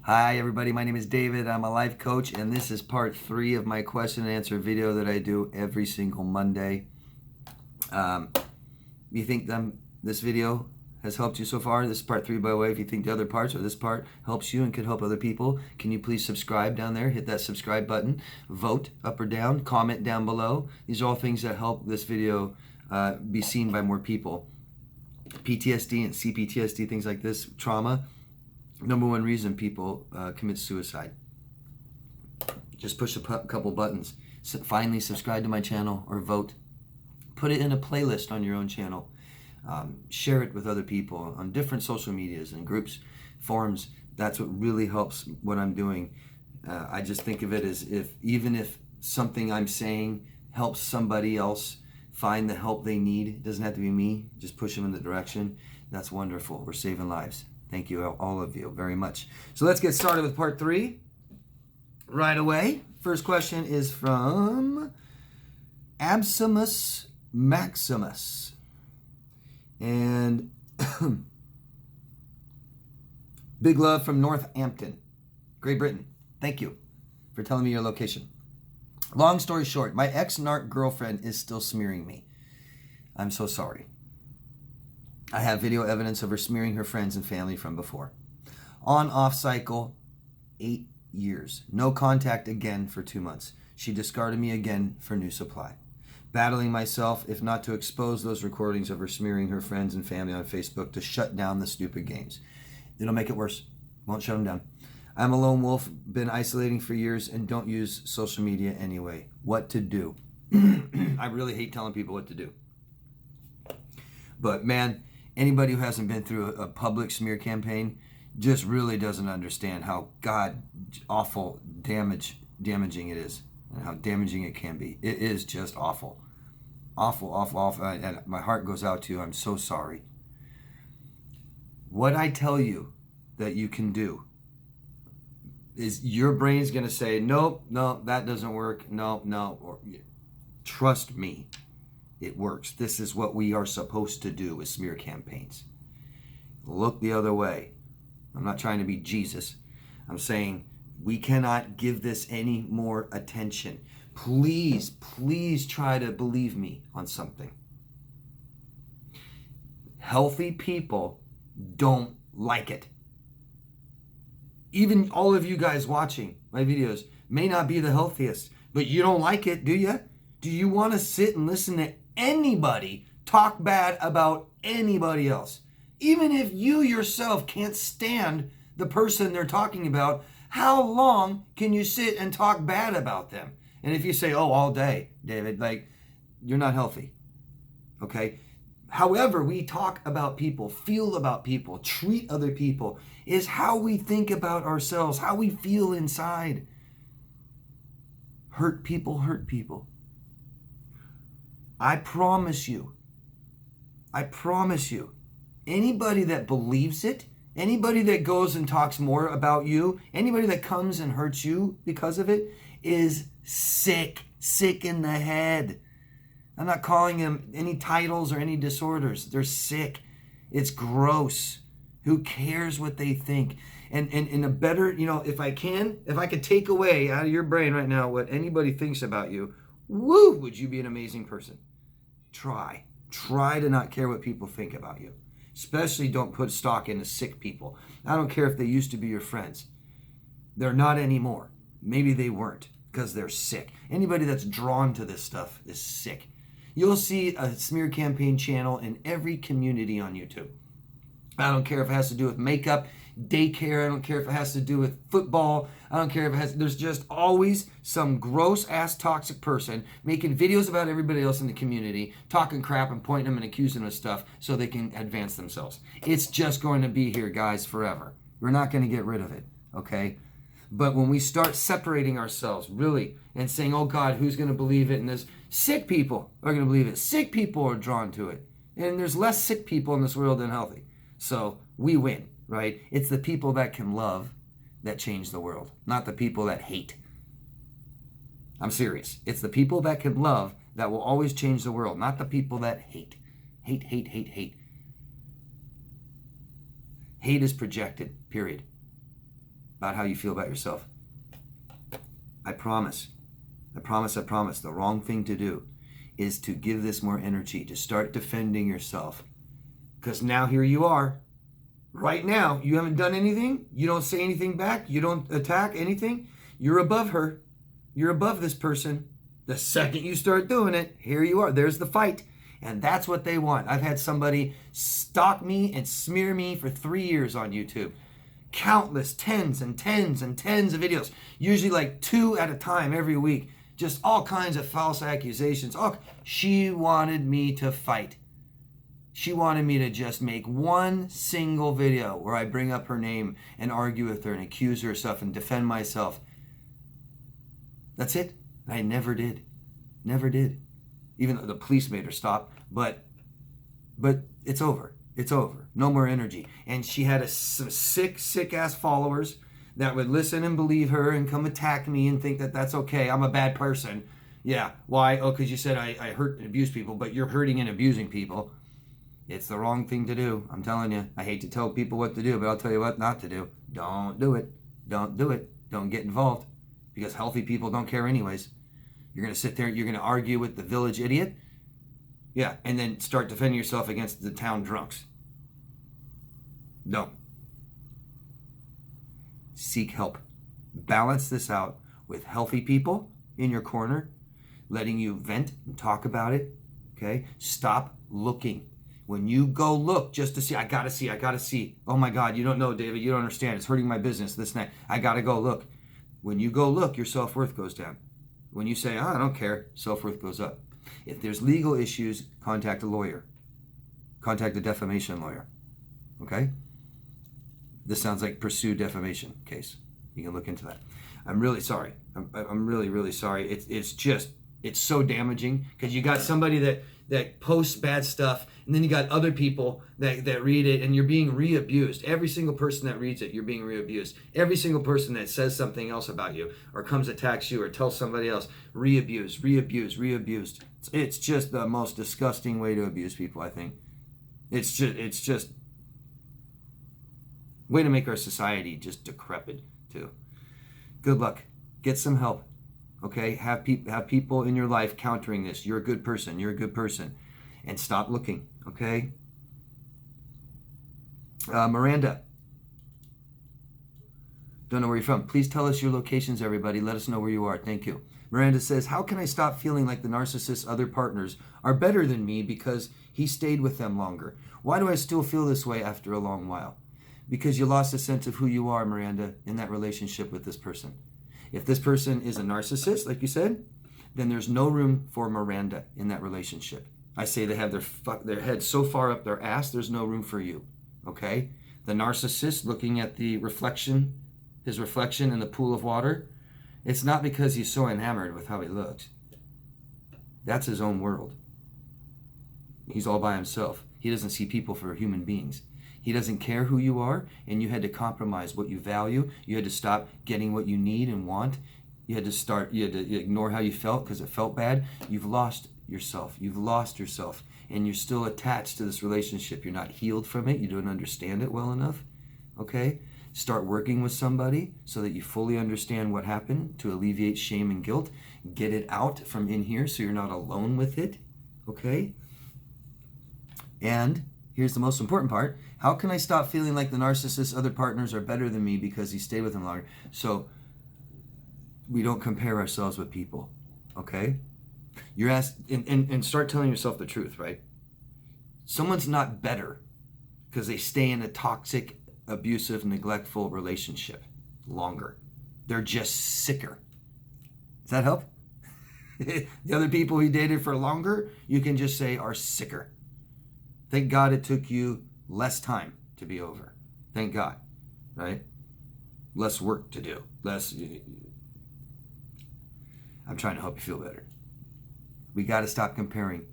Hi everybody, my name is David. I'm a life coach and this is part 3 of my question and answer video that I do every single Monday. You think this video has helped you so far? This is part 3, by the way. If you think the other parts or this part helps you and could help other people, can you please subscribe down there? Hit that subscribe button, vote up or down, comment down below. These are all things that help this video be seen by more people. PTSD and c-ptsd, things like this, trauma. Number one reason people commit suicide. Just push a couple buttons. Finally subscribe to my channel or vote. Put it in a playlist on your own channel. Share it with other people on different social medias and groups, forums. That's what really helps what I'm doing. I just think of it as even if something I'm saying helps somebody else find the help they need, it doesn't have to be me, just push them in the direction. That's wonderful. We're saving lives. Thank you, all of you, very much. So let's get started with part 3 right away. First question is from Absimus Maximus. And big love from Northampton, Great Britain. Thank you for telling me your location. Long story short, my ex-narc girlfriend is still smearing me. I'm so sorry. I have video evidence of her smearing her friends and family from before. On-off cycle, 8 years. No contact again for 2 months. She discarded me again for new supply. Battling myself, if not to expose those recordings of her smearing her friends and family on Facebook, to shut down the stupid games. It'll make it worse. Won't shut them down. I'm a lone wolf, been isolating for years, and don't use social media anyway. What to do? I really hate telling people what to do. But man, anybody who hasn't been through a public smear campaign just really doesn't understand how awful damaging it is and how damaging it can be. It is just awful. Awful, awful, awful. And my heart goes out to you. I'm so sorry. What I tell you that you can do is your brain's going to say, nope, no, that doesn't work. No, no. Or, trust me. It works. This is what we are supposed to do with smear campaigns. Look the other way. I'm not trying to be Jesus. I'm saying we cannot give this any more attention. Please, please try to believe me on something. Healthy people don't like it. Even all of you guys watching my videos may not be the healthiest, but you don't like it, do you? Do you want to sit and listen to anybody talk bad about anybody else? Even if you yourself can't stand the person they're talking about, how long can you sit and talk bad about them? And if you say, oh, all day, David, like, you're not healthy, okay? However we talk about people, feel about people, treat other people is how we think about ourselves, how we feel inside. Hurt people hurt people. I promise you, anybody that believes it, anybody that goes and talks more about you, anybody that comes and hurts you because of it is sick in the head. I'm not calling them any titles or any disorders. They're sick. It's gross. Who cares what they think? And a better, if I could take away out of your brain right now what anybody thinks about you, woo, would you be an amazing person? Try to not care what people think about you. Especially don't put stock into sick people. I don't care if they used to be your friends. They're not anymore. Maybe they weren't because they're sick. Anybody that's drawn to this stuff is sick. You'll see a smear campaign channel in every community on YouTube. I don't care if it has to do with makeup, daycare. I don't care if it has to do with football. I don't care if it has, there's just always some gross ass toxic person making videos about everybody else in the community, talking crap and pointing them and accusing them of stuff so they can advance themselves. It's just going to be here, guys, forever. We're not going to get rid of it, okay? But when we start separating ourselves, really, and saying, oh God, who's going to believe it? And there's sick people are going to believe it. Sick people are drawn to it. And there's less sick people in this world than healthy. So we win, right? It's the people that can love that change the world, not the people that hate. I'm serious. It's the people that can love that will always change the world, not the people that hate. Hate. Hate is projected, period. about how you feel about yourself. I promise. I promise. The wrong thing to do is to give this more energy, to start defending yourself. Because now here you are. Right now, you haven't done anything. You don't say anything back. You don't attack anything. You're above her. You're above this person. The second you start doing it, here you are. There's the fight. And that's what they want. I've had somebody stalk me and smear me for 3 years on YouTube. Countless tens and tens and tens of videos. Usually like 2 at a time every week. Just all kinds of false accusations. Oh, she wanted me to fight. She wanted me to just make one single video where I bring up her name and argue with her and accuse her of stuff and defend myself. That's it. I never did. Never did. Even though the police made her stop. But it's over. It's over. No more energy. And she had some sick ass followers that would listen and believe her and come attack me and think that that's okay. I'm a bad person. Yeah. Why? Oh, because you said I hurt and abuse people, but you're hurting and abusing people. It's the wrong thing to do. I'm telling you. I hate to tell people what to do, but I'll tell you what not to do. Don't do it. Don't do it. Don't get involved. Because healthy people don't care anyways. You're going to sit there, you're going to argue with the village idiot. Yeah, and then start defending yourself against the town drunks. No. Seek help. Balance this out with healthy people in your corner, letting you vent and talk about it. Okay? Stop looking. When you go look just to see, I gotta see. Oh my God, you don't know, David. You don't understand. It's hurting my business. This and that. I gotta go look. When you go look, your self-worth goes down. When you say, oh, I don't care, self-worth goes up. If there's legal issues, contact a lawyer. Contact a defamation lawyer. Okay? This sounds like pursue defamation case. You can look into that. I'm really sorry. I'm really, really sorry. It's so damaging because you got somebody that posts bad stuff, and then you got other people that read it, and you're being re-abused. Every single person that reads it, you're being re-abused. Every single person that says something else about you or comes attacks you or tells somebody else, re-abused. It's just the most disgusting way to abuse people, I think. It's just way to make our society just decrepit too. Good luck. Get some help. Okay, have people in your life countering this. You're a good person. You're a good person. And stop looking, okay? Miranda. Don't know where you're from. Please tell us your locations, everybody. Let us know where you are. Thank you. Miranda says, how can I stop feeling like the narcissist's other partners are better than me because he stayed with them longer? Why do I still feel this way after a long while? Because you lost a sense of who you are, Miranda, in that relationship with this person. If this person is a narcissist, like you said, then there's no room for Miranda in that relationship. I say they have their head so far up their ass, there's no room for you, okay? The narcissist looking at his reflection in the pool of water, it's not because he's so enamored with how he looks. That's his own world. He's all by himself. He doesn't see people for human beings. He doesn't care who you are, and you had to compromise what you value. You had to stop getting what you need and want. You had to ignore how you felt because it felt bad. You've lost yourself. You've lost yourself, and you're still attached to this relationship. You're not healed from it. You don't understand it well enough, okay? Start working with somebody so that you fully understand what happened to alleviate shame and guilt. Get it out from in here so you're not alone with it, okay? And here's the most important part. How can I stop feeling like the narcissist's other partners are better than me because he stayed with them longer? So we don't compare ourselves with people, okay? You're asked, and start telling yourself the truth, right? Someone's not better because they stay in a toxic, abusive, neglectful relationship longer. They're just sicker. Does that help? The other people he dated for longer, you can just say are sicker. Thank God it took you less time to be over. Thank God, right? Less work to do. I'm trying to help you feel better. We got to stop comparing,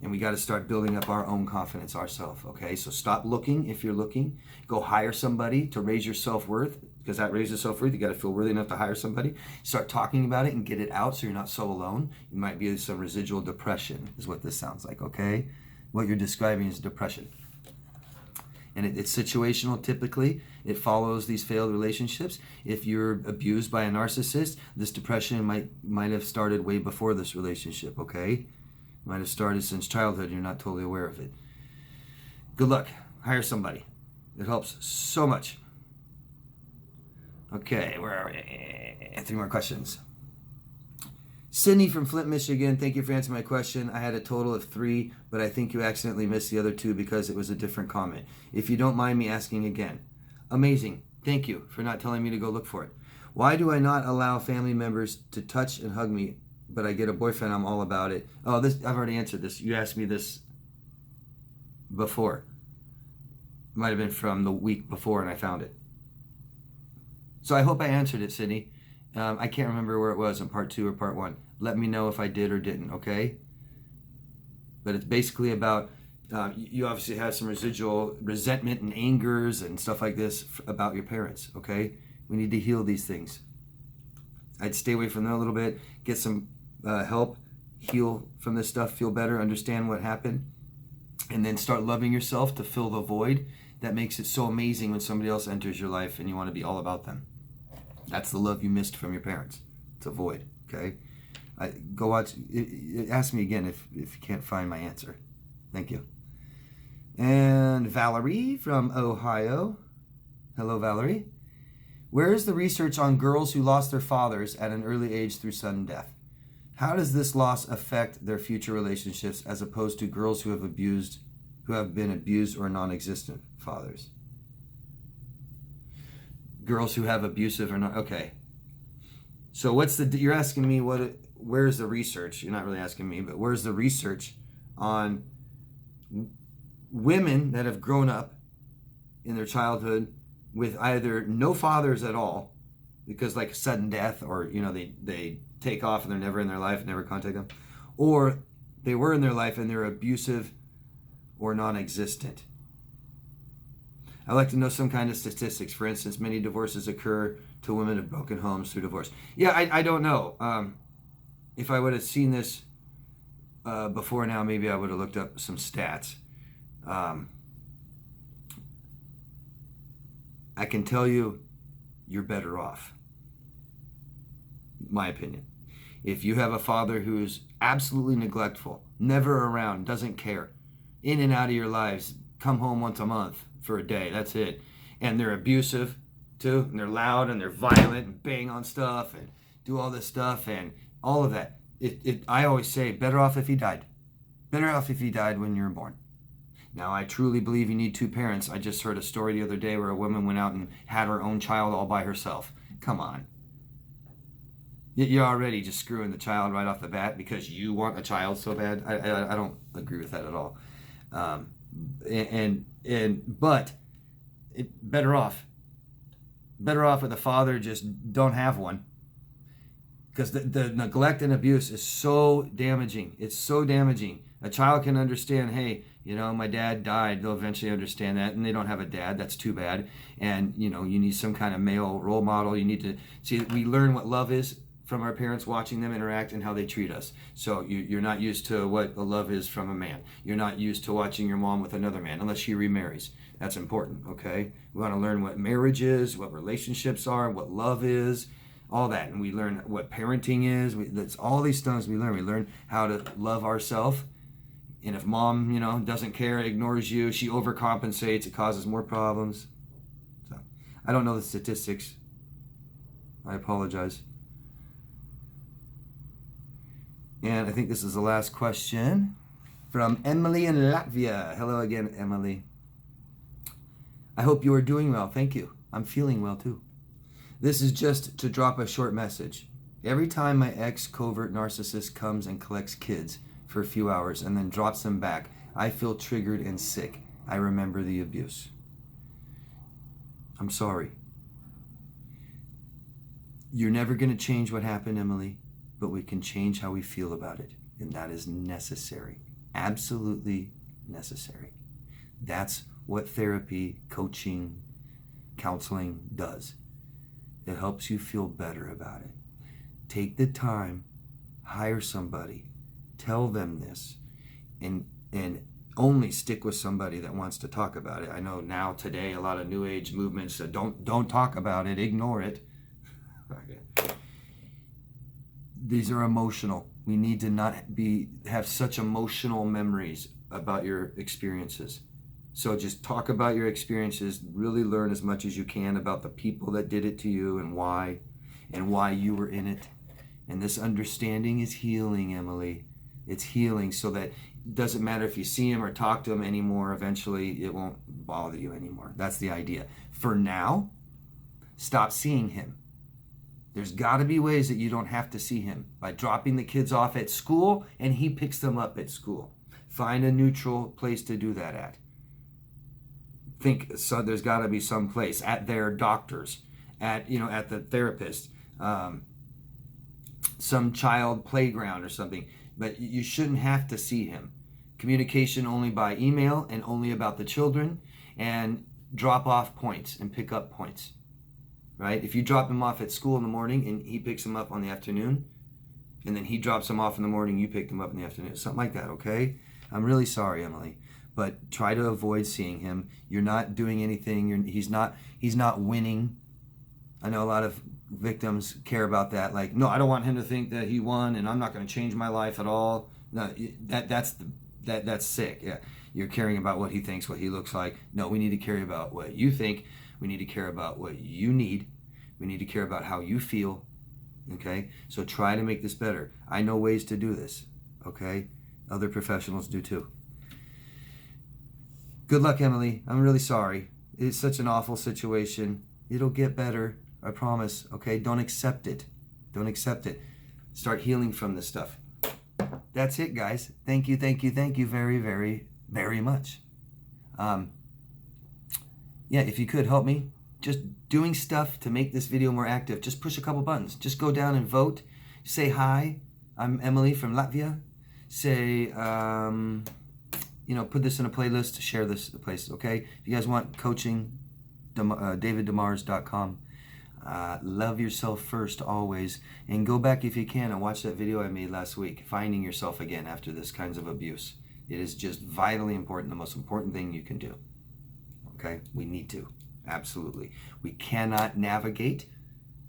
and we got to start building up our own confidence ourselves, okay? So stop looking if you're looking. Go hire somebody to raise your self-worth, because that raises self-worth. You got to feel worthy enough to hire somebody. Start talking about it and get it out so you're not so alone. You might be some residual depression is what this sounds like, okay? What you're describing is depression. And it's situational typically. It follows these failed relationships. If you're abused by a narcissist, this depression might have started way before this relationship, okay? It might have started since childhood and you're not totally aware of it. Good luck. Hire somebody. It helps so much. Okay, where are we? 3 more questions. Sydney from Flint, Michigan. Thank you for answering my question. I had a total of 3, but I think you accidentally missed the other 2 because it was a different comment. If you don't mind me asking again. Amazing. Thank you for not telling me to go look for it. Why do I not allow family members to touch and hug me, but I get a boyfriend, I'm all about it? Oh, this I've already answered this. You asked me this before. It might have been from the week before and I found it. So I hope I answered it, Sydney. I can't remember where it was in part 2 or part 1. Let me know if I did or didn't, okay? But it's basically about, you obviously have some residual resentment and angers and stuff like this about your parents, okay? We need to heal these things. I'd stay away from them a little bit, get some help, heal from this stuff, feel better, understand what happened, and then start loving yourself to fill the void. That makes it so amazing when somebody else enters your life and you want to be all about them. That's the love you missed from your parents. It's a void, okay? Go watch. Ask me again if you can't find my answer. Thank you. And Valerie from Ohio. Hello, Valerie. Where is the research on girls who lost their fathers at an early age through sudden death? How does this loss affect their future relationships as opposed to girls who have been abused or non-existent fathers? Girls who have abusive or not. Okay. So you're asking me where's the research? You're not really asking me, but where's the research on women that have grown up in their childhood with either no fathers at all, because like sudden death, or they take off and they're never in their life, never contact them, or they were in their life and they're abusive or non-existent. I'd like to know some kind of statistics. For instance, many divorces occur to women of broken homes through divorce. Yeah, I don't know. If I would have seen this before now, maybe I would have looked up some stats. I can tell you, you're better off. My opinion. If you have a father who's absolutely neglectful, never around, doesn't care, in and out of your lives, come home once a month for a day, that's it. And they're abusive too, and they're loud and they're violent and bang on stuff and do all this stuff and all of that. I always say, better off if he died. Better off if he died when you were born. Now, I truly believe you need 2 parents. I just heard a story the other day where a woman went out and had her own child all by herself. Come on. You're already just screwing the child right off the bat because you want a child so bad. I don't agree with that at all. But better off with the father just don't have one, because the neglect and abuse is so damaging. It's so damaging. A child can understand, hey, my dad died. They'll eventually understand that, and they don't have a dad. That's too bad. And you need some kind of male role model. You need to see, we learn what love is from our parents, watching them interact and how they treat us. So you're not used to what a love is from a man. You're not used to watching your mom with another man unless she remarries. That's important, okay? We want to learn what marriage is, what relationships are, what love is, all that. And we learn what parenting is. That's all these things we learn. We learn how to love ourselves. And if mom, doesn't care, ignores you, she overcompensates, it causes more problems. So I don't know the statistics. I apologize. And I think this is the last question from Emily in Latvia. Hello again, Emily. I hope you are doing well. Thank you. I'm feeling well too. This is just to drop a short message. Every time my ex-covert narcissist comes and collects kids for a few hours and then drops them back, I feel triggered and sick. I remember the abuse. I'm sorry. You're never going to change what happened, Emily, but we can change how we feel about it. And that is necessary. Absolutely necessary. That's what therapy, coaching, counseling does. It helps you feel better about it. Take the time, hire somebody, tell them this, and only stick with somebody that wants to talk about it. I know now today a lot of new age movements that don't talk about it, ignore it. Okay. These are emotional. We need to not have such emotional memories about your experiences. So just talk about your experiences, really learn as much as you can about the people that did it to you and why you were in it. And this understanding is healing, Emily. It's healing, so that it doesn't matter if you see him or talk to him anymore. Eventually, it won't bother you anymore. That's the idea. For now, stop seeing him. There's got to be ways that you don't have to see him, by dropping the kids off at school and he picks them up at school. Find a neutral place to do that at. So there's got to be some place, at their doctors, at the therapist, some child playground or something. But you shouldn't have to see him. Communication only by email and only about the children, and drop off points and pick up points. Right? If you drop him off at school in the morning and he picks him up on the afternoon, and then he drops him off in the morning, you pick him up in the afternoon, something like that, okay? I'm really sorry, Emily, but try to avoid seeing him. You're not doing anything. He's not winning. I know a lot of victims care about that. Like, no, I don't want him to think that he won, and I'm not going to change my life at all. No, that's sick. Yeah, you're caring about what he thinks, what he looks like. No, we need to care about what you think. We need to care about what you need. We need to care about how you feel. Okay? So try to make this better. I know ways to do this. Okay? Other professionals do too. Good luck, Emily. I'm really sorry. It's such an awful situation. It'll get better. I promise. Okay? Don't accept it. Don't accept it. Start healing from this stuff. That's it, guys. Thank you very, very, very much. Yeah, if you could help me, just doing stuff to make this video more active. Just push a couple buttons. Just go down and vote. Say hi. I'm Emily from Latvia. Say, put this in a playlist. Share this place, okay? If you guys want coaching, daviddemars.com. Love yourself first, always. And go back if you can and watch that video I made last week, finding yourself again after this kinds of abuse. It is just vitally important, the most important thing you can do. Okay? We need to. Absolutely. We cannot navigate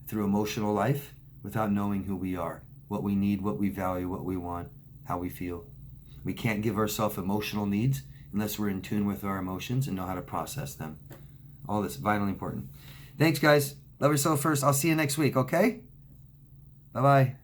through emotional life without knowing who we are, what we need, what we value, what we want, how we feel. We can't give ourselves emotional needs unless we're in tune with our emotions and know how to process them. All this, vitally important. Thanks, guys. Love yourself first. I'll see you next week, okay? Bye-bye.